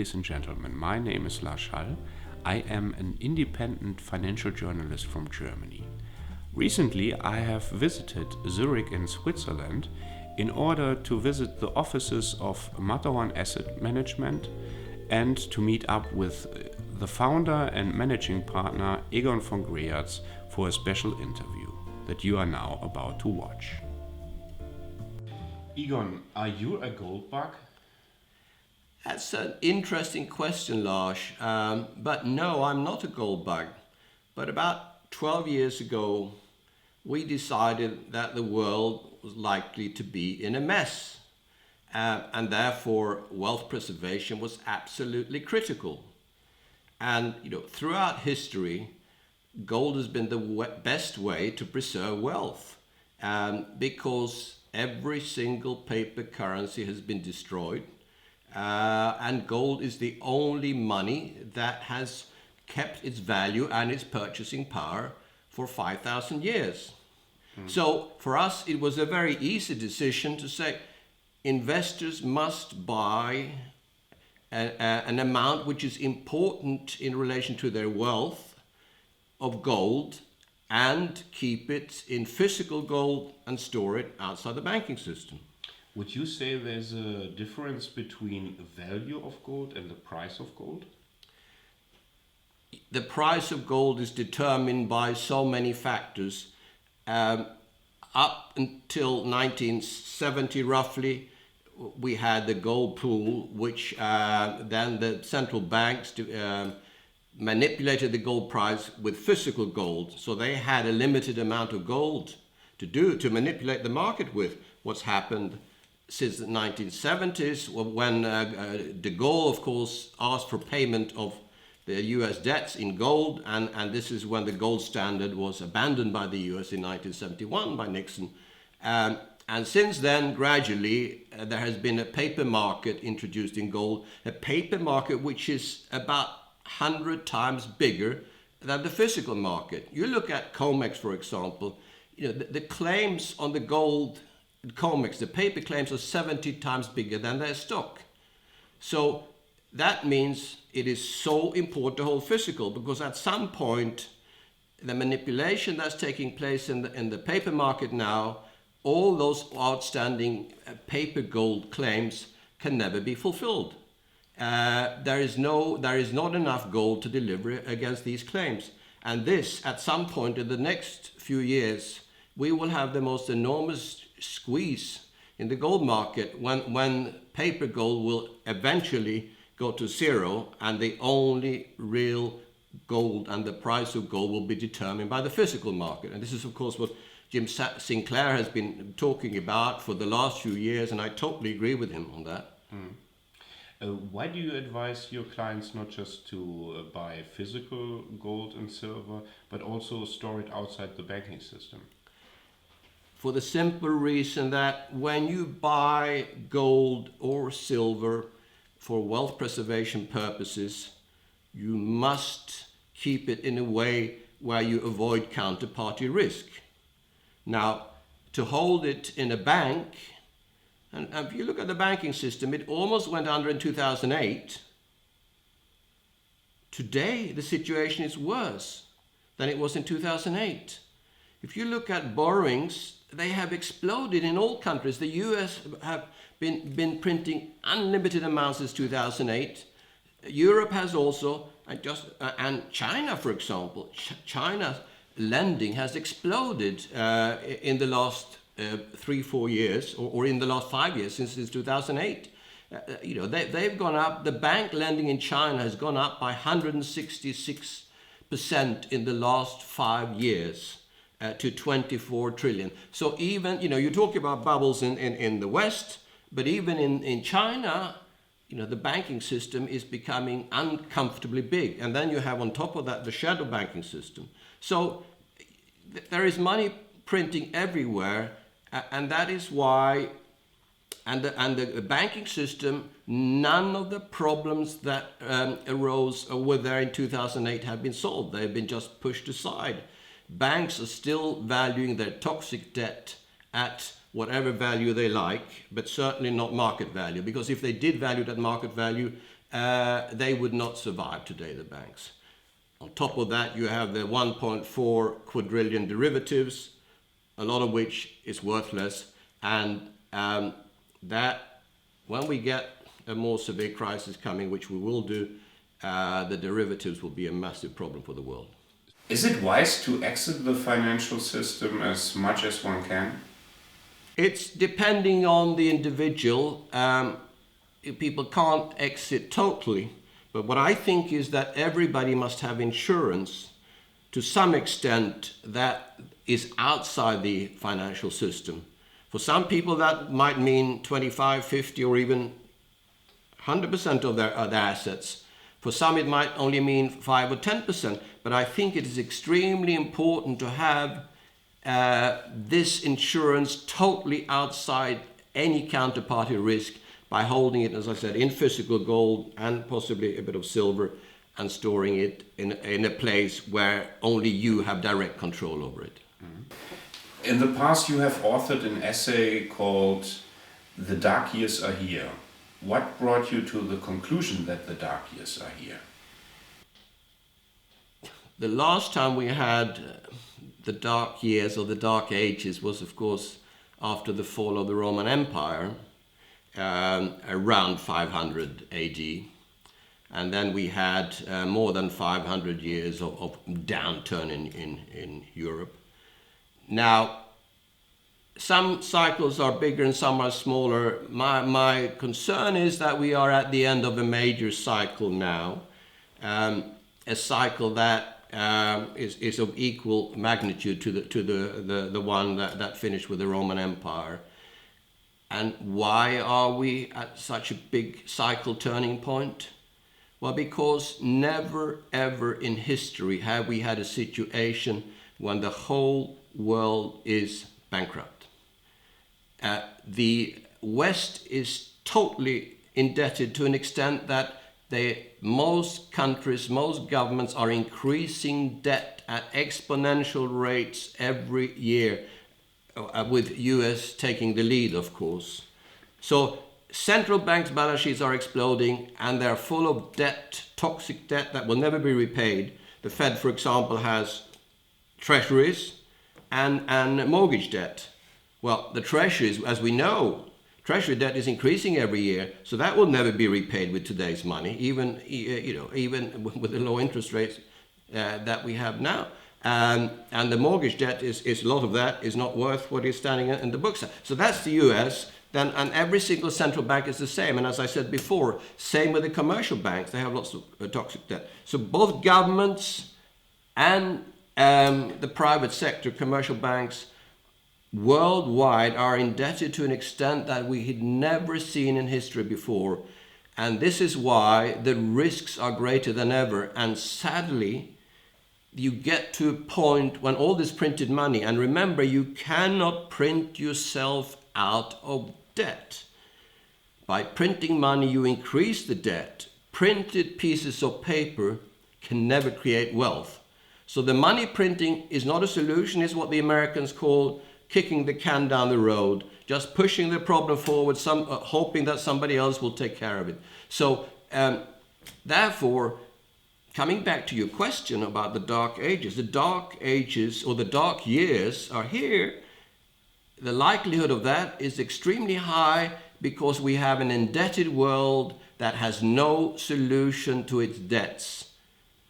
ladies and gentlemen. My name is Lars Schall. I am an independent financial journalist from Germany. Recently, I have visited Zurich in Switzerland in order to visit the offices of Matterhorn Asset Management and to meet up with the founder and managing partner Egon von Greyerz for a special interview that you are now about to watch. Egon, are you a gold bug? That's an interesting question, Lars. But no, I'm not a gold bug. But about 12 years ago, we decided that the world was likely to be in a mess. And therefore, wealth preservation was absolutely critical. And throughout history, gold has been the best way to preserve wealth because every single paper currency has been destroyed. And gold is the only money that has kept its value and its purchasing power for 5,000 years. So for us, it was a very easy decision to say investors must buy an amount which is important in relation to their wealth of gold and keep it in physical gold and store it outside the banking system. Would you say there's a difference between the value of gold and the price of gold? The price of gold is determined by so many factors. Up until 1970, roughly, we had the gold pool, which then the central banks manipulated the gold price with physical gold. So they had a limited amount of gold to manipulate the market with. What's happened since the 1970s, when de Gaulle, of course, asked for payment of the US debts in gold, and this is when the gold standard was abandoned by the US in 1971 by Nixon. And since then, gradually, there has been a paper market introduced in gold, a paper market which is about 100 times bigger than the physical market. You look at COMEX, for example, the claims on the gold COMEX, the paper claims are 70 times bigger than their stock. So that means it is so important to hold physical, because at some point, the manipulation that's taking place in the paper market now, all those outstanding paper gold claims can never be fulfilled. There is not enough gold to deliver against these claims. And this, at some point in the next few years, we will have the most enormous squeeze in the gold market when paper gold will eventually go to zero, and the only real gold and the price of gold will be determined by the physical market. And this is, of course, what Jim Sinclair has been talking about for the last few years, and I totally agree with him on that. Why do you advise your clients not just to buy physical gold and silver, but also store it outside the banking system? For the simple reason that when you buy gold or silver for wealth preservation purposes, you must keep it in a way where you avoid counterparty risk. Now, to hold it in a bank, and if you look at the banking system, it almost went under in 2008. Today, the situation is worse than it was in 2008. If you look at borrowings, they have exploded in all countries. The US have been printing unlimited amounts since 2008. Europe has also, and China, for example, China's lending has exploded in the last 3-4 years, or in the last 5 years since 2008. They've gone up. The bank lending in China has gone up by 166% in the last 5 years. To 24 trillion. So even, you talk about bubbles in the West, but even in China, the banking system is becoming uncomfortably big. And then you have on top of that the shadow banking system. So there is money printing everywhere, and that is why, and the banking system, none of the problems that arose or were there in 2008 have been solved. They've been just pushed aside. Banks are still valuing their toxic debt at whatever value they like, but certainly not market value, because if they did value it at market value, they would not survive today, the banks. On top of that, you have the 1.4 quadrillion derivatives, a lot of which is worthless, and that when we get a more severe crisis coming, which we will do, the derivatives will be a massive problem for the world. Is it wise to exit the financial system as much as one can? It's depending on the individual. People can't exit totally, but what I think is that everybody must have insurance to some extent that is outside the financial system. For some people that might mean 25, 50 or even 100% of their assets. For some it might only mean 5 or 10%, but I think it is extremely important to have this insurance totally outside any counterparty risk by holding it, as I said, in physical gold and possibly a bit of silver, and storing it in a place where only you have direct control over it. In the past, you have authored an essay called "The Dark Years Are Here." What brought you to the conclusion that the dark years are here? The last time we had the dark years or the dark ages was, of course, after the fall of the Roman Empire, around 500 AD. And then we had more than 500 years of downturn in Europe. Now, some cycles are bigger and some are smaller. My concern is that we are at the end of a major cycle now, a cycle that is of equal magnitude to the one that finished with the Roman Empire. And why are we at such a big cycle turning point? Well, because never ever in history have we had a situation when the whole world is bankrupt. The West is totally indebted to an extent that most countries, most governments are increasing debt at exponential rates every year, with US taking the lead, of course. So central banks' balance sheets are exploding and they're full of debt, toxic debt that will never be repaid. The Fed, for example, has treasuries and mortgage debt. Well, the treasuries, as we know, treasury debt is increasing every year, so that will never be repaid with today's money, even with the low interest rates that we have now. And the mortgage debt is a lot of that is not worth what is standing in the books. So that's the US. Then, and every single central bank is the same. And as I said before, same with the commercial banks. They have lots of toxic debt. So both governments and the private sector, commercial banks, worldwide are indebted to an extent that we had never seen in history before. And this is why the risks are greater than ever. And sadly, you get to a point when all this printed money, and remember, you cannot print yourself out of debt. By printing money, you increase the debt. Printed pieces of paper can never create wealth. So the money printing is not a solution. It's what the Americans call kicking the can down the road, just pushing the problem forward, hoping that somebody else will take care of it. So therefore, coming back to your question about the dark ages or the dark years are here. The likelihood of that is extremely high because we have an indebted world that has no solution to its debts.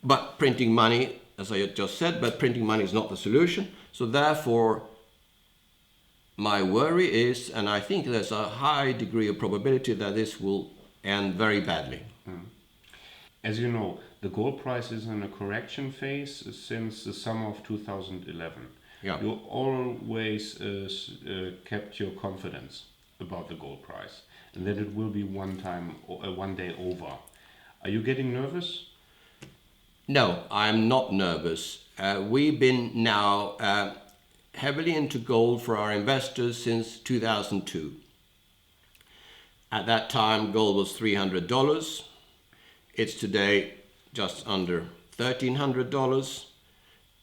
But printing money, as I just said, printing money is not the solution. So therefore, my worry is, and I think there's a high degree of probability that this will end very badly. As you know, the gold price is in a correction phase since the summer of 2011. Yeah. You always kept your confidence about the gold price and that it will be one day over. Are you getting nervous? No, I'm not nervous. We've been now heavily into gold for our investors since 2002. At that time, gold was $300. It's today just under $1,300.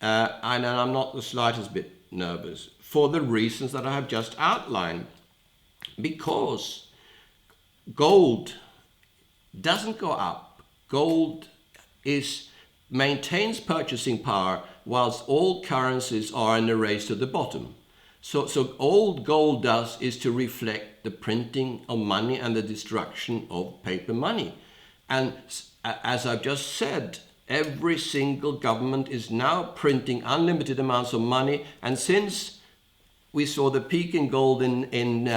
And I'm not the slightest bit nervous for the reasons that I have just outlined. Because gold doesn't go up. Gold maintains purchasing power whilst all currencies are in a race to the bottom. So all gold does is to reflect the printing of money and the destruction of paper money. And as I've just said, every single government is now printing unlimited amounts of money. And since we saw the peak in gold in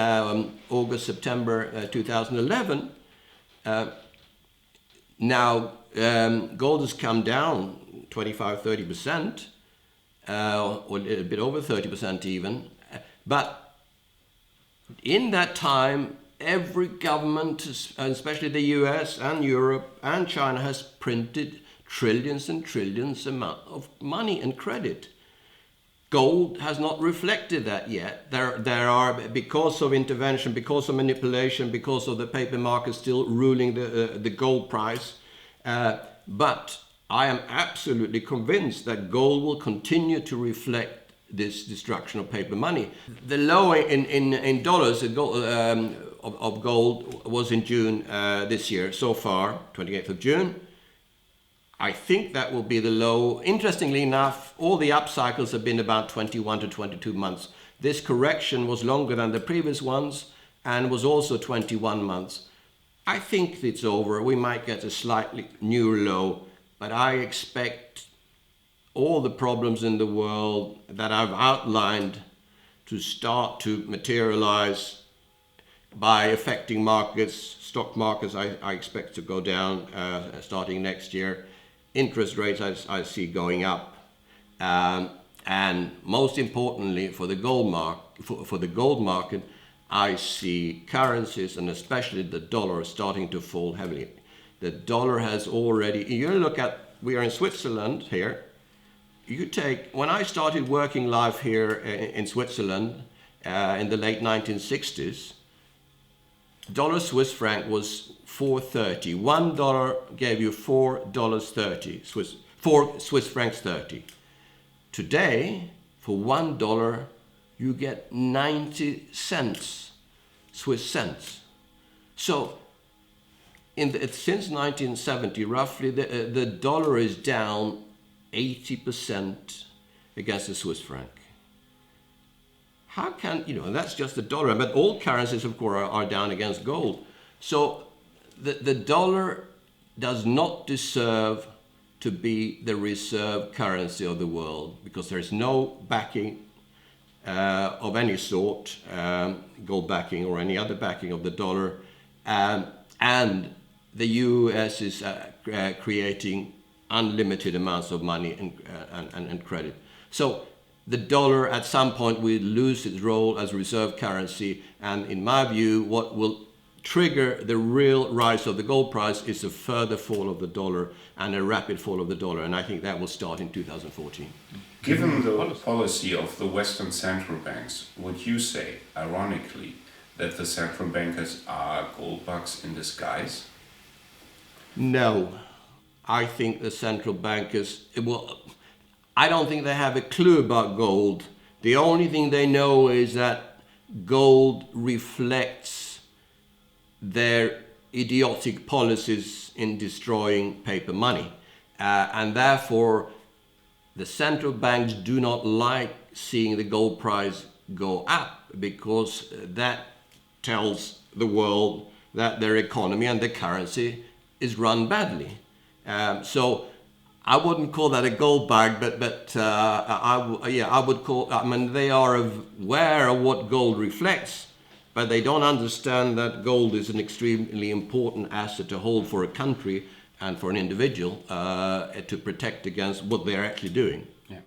August, September 2011, now gold has come down 25-30%, or a bit over 30% even. But in that time, every government, especially the US and Europe and China, has printed trillions and trillions amount of money and credit. Gold has not reflected that yet. There are, because of intervention, because of manipulation, because of the paper market still ruling the gold price. But I am absolutely convinced that gold will continue to reflect this destruction of paper money. The low in dollars of gold was in June this year, so far, 28th of June. I think that will be the low. Interestingly enough, all the up cycles have been about 21 to 22 months. This correction was longer than the previous ones and was also 21 months. I think it's over. We might get a slightly new low, but I expect all the problems in the world that I've outlined to start to materialize by affecting markets. Stock markets I expect to go down starting next year. Interest rates I see going up. And most importantly, for the gold market, I see currencies and especially the dollar starting to fall heavily. The dollar has already, you look at, we are in Switzerland here. You take, when I started working life here in Switzerland in the late 1960s, dollar Swiss franc was 4.30. $1 gave you $4.30, 4 Swiss francs 30. Today, for $1, you get 90 cents, Swiss cents. So, since 1970, roughly, the dollar is down 80% against the Swiss franc. How can, that's just the dollar, but all currencies, of course, are down against gold. So the dollar does not deserve to be the reserve currency of the world because there is no backing of any sort, gold backing or any other backing of the dollar. And the US is creating unlimited amounts of money and credit. So the dollar at some point will lose its role as reserve currency, and in my view, what will trigger the real rise of the gold price is a further fall of the dollar and a rapid fall of the dollar, and I think that will start in 2014. Given the policy of the Western central banks, would you say, ironically, that the central bankers are gold bugs in disguise? No. I think the central bankers, I don't think they have a clue about gold. The only thing they know is that gold reflects their idiotic policies in destroying paper money. And therefore, the central banks do not like seeing the gold price go up because that tells the world that their economy and the currency is run badly. So I wouldn't call that a gold bug, but I would call. I mean, they are aware of what gold reflects, but they don't understand that gold is an extremely important asset to hold for a country and for an individual to protect against what they're actually doing. Yeah.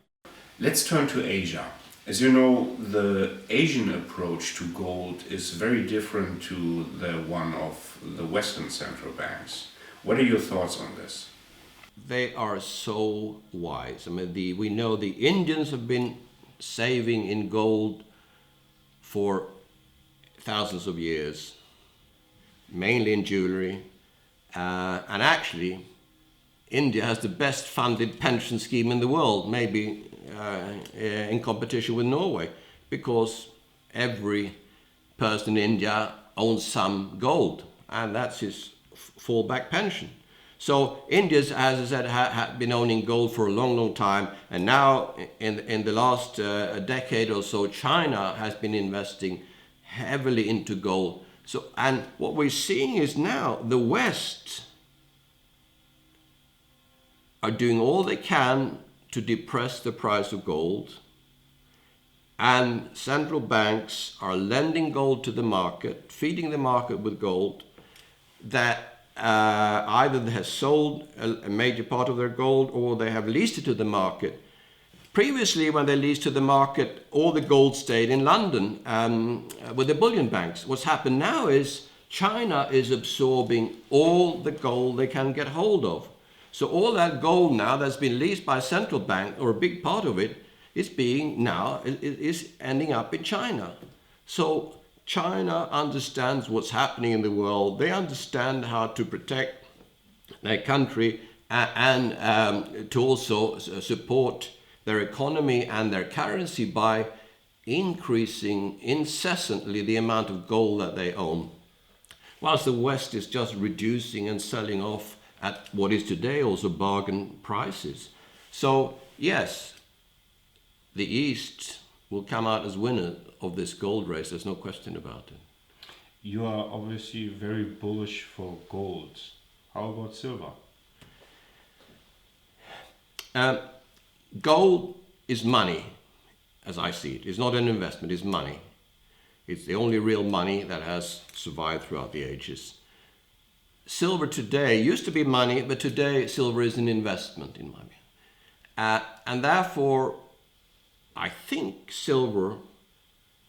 Let's turn to Asia. As you know, the Asian approach to gold is very different to the one of the Western central banks. What are your thoughts on this? They are so wise. I mean, we know the Indians have been saving in gold for thousands of years, mainly in jewelry. And actually, India has the best funded pension scheme in the world, maybe in competition with Norway, because every person in India owns some gold, and that's his fallback pension. So India, as I said, had been owning gold for a long, long time, and now in the last decade or so, China has been investing heavily into gold. So, and what we're seeing is now the West are doing all they can to depress the price of gold, and central banks are lending gold to the market, feeding the market with gold that either they have sold a major part of their gold or they have leased it to the market. Previously, when they leased to the market, all the gold stayed in London with the bullion banks. What's happened now is China is absorbing all the gold they can get hold of. So all that gold now that's been leased by a central bank, or a big part of it, is ending up in China. So China understands what's happening in the world. They understand how to protect their country and to also support their economy and their currency by increasing incessantly the amount of gold that they own, whilst the West is just reducing and selling off at what is today also bargain prices. So yes, the East will come out as winner of this gold race. There's no question about it. You are obviously very bullish for gold. How about silver? Gold is money, as I see it. It's not an investment, it's money. It's the only real money that has survived throughout the ages. Silver today used to be money, but today silver is an investment in money. And therefore, I think silver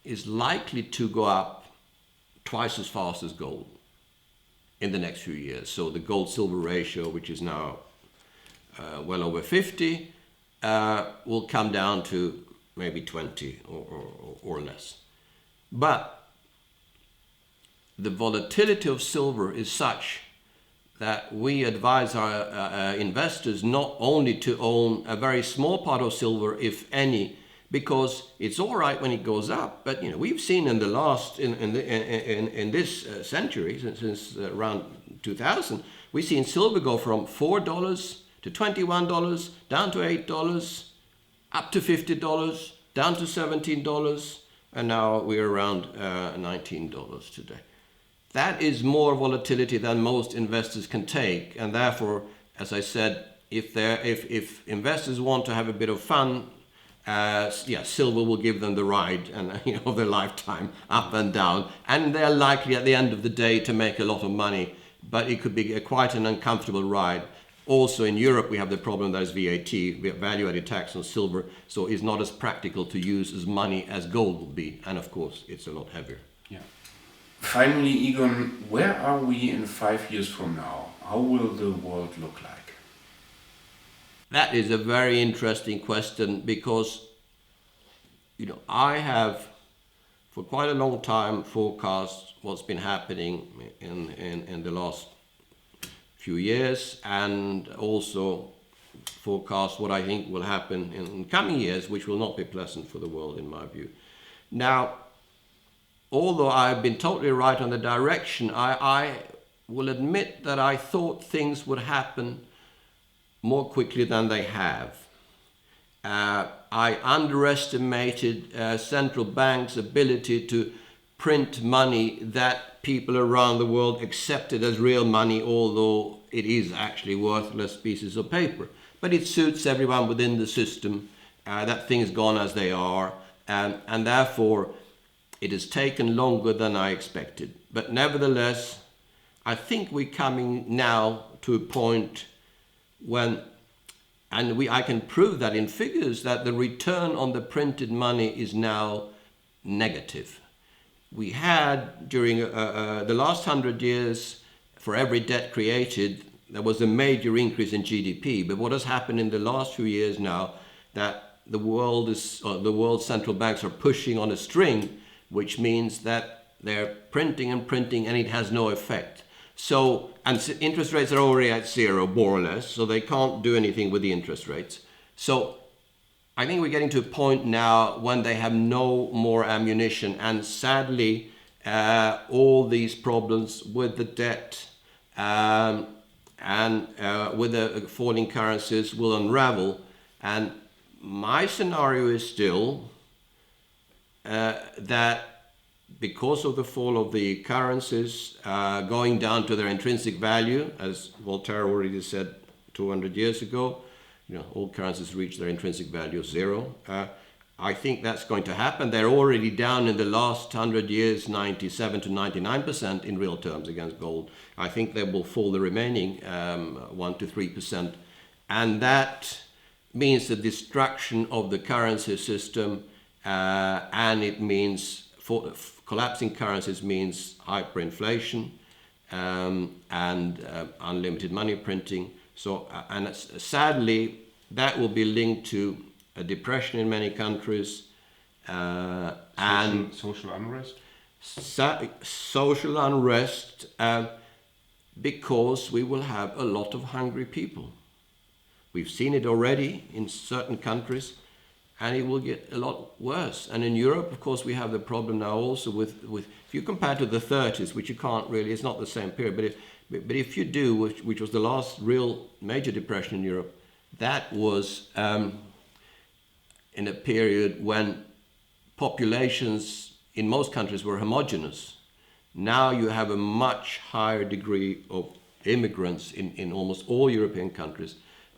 is likely to go up twice as fast as gold in the next few years. So the gold-silver ratio, which is now well over 50, will come down to maybe 20 or less. But the volatility of silver is such that we advise our investors not only to own a very small part of silver, if any, because it's all right when it goes up, but we've seen in the last in this century, since around 2000, we've seen silver go from $4 to $21, down to $8, up to $50, down to $17, and now we're around $19 today. That is more volatility than most investors can take, and therefore, as I said, if investors want to have a bit of fun, silver will give them the ride and of their lifetime, up and down, and they're likely at the end of the day to make a lot of money, but it could be quite an uncomfortable ride. Also in Europe, we have the problem that is VAT, value-added tax on silver, so it's not as practical to use as money as gold will be, and of course, it's a lot heavier. Yeah. Finally, Egon, where are we in 5 years from now? How will the world look like? That is a very interesting question because, I have for quite a long time forecast what's been happening in the last few years, and also forecast what I think will happen in coming years, which will not be pleasant for the world in my view. Now, although I've been totally right on the direction, I will admit that I thought things would happen more quickly than they have. I underestimated central banks' ability to print money that people around the world accepted as real money, although it is actually worthless pieces of paper. But it suits everyone within the system, that things gone as they are, and therefore it has taken longer than I expected. But nevertheless, I think we're coming now to a point when, I can prove that in figures, that the return on the printed money is now negative. We had, during the last 100 years, for every debt created, there was a major increase in GDP. But what has happened in the last few years now, that the world's central banks are pushing on a string, which means that they're printing and printing, and it has no effect. So, and interest rates are already at zero, more or less, so they can't do anything with the interest rates. So I think we're getting to a point now when they have no more ammunition, and sadly, all these problems with the debt and with the falling currencies will unravel. And my scenario is still that because of the fall of the currencies going down to their intrinsic value, as Voltaire already said 200 years ago, all currencies reach their intrinsic value of zero. I think that's going to happen. They're already down in the last 100 years, 97 to 99% in real terms against gold. I think they will fall the remaining 1 to 3%. And that means the destruction of the currency system, and it means collapsing currencies means hyperinflation and unlimited money printing. So, and sadly, that will be linked to a depression in many countries, and social unrest. Social unrest, because we will have a lot of hungry people. We've seen it already in certain countries, and it will get a lot worse. And in Europe, of course, we have the problem now also with if you compare to the 30s, which you can't really, it's not the same period, but if you do, which was the last real major depression in Europe, that was in a period when populations in most countries were homogeneous. Now you have a much higher degree of immigrants in almost all European countries.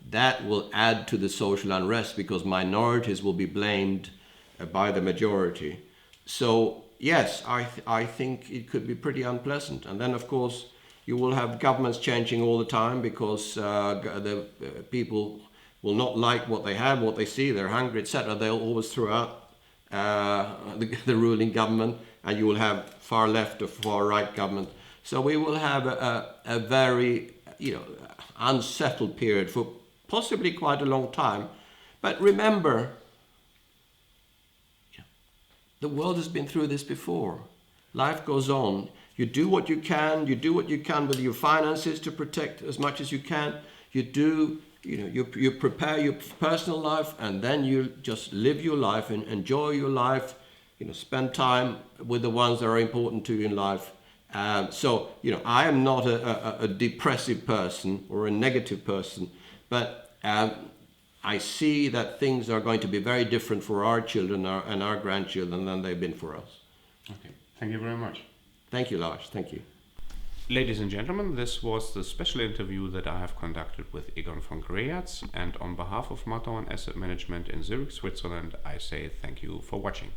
That will add to the social unrest because minorities will be blamed by the majority. So yes, I think it could be pretty unpleasant. And then of course you will have governments changing all the time because the people will not like what they have, what they see, they're hungry, etc. They'll always throw out the ruling government, and you will have far left or far right government. So we will have a very unsettled period for possibly quite a long time. But remember, the world has been through this before. Life goes on. You do what you can. You do what you can with your finances to protect as much as you can. You do, you prepare your personal life, and then you just live your life and enjoy your life. Spend time with the ones that are important to you in life. So I am not a depressive person or a negative person, but I see that things are going to be very different for our children and our grandchildren than they've been for us. Okay, thank you very much. Thank you, Lars. Thank you. Ladies and gentlemen, this was the special interview that I have conducted with Egon von Greyerz, and on behalf of Matterhorn Asset Management in Zurich, Switzerland, I say thank you for watching.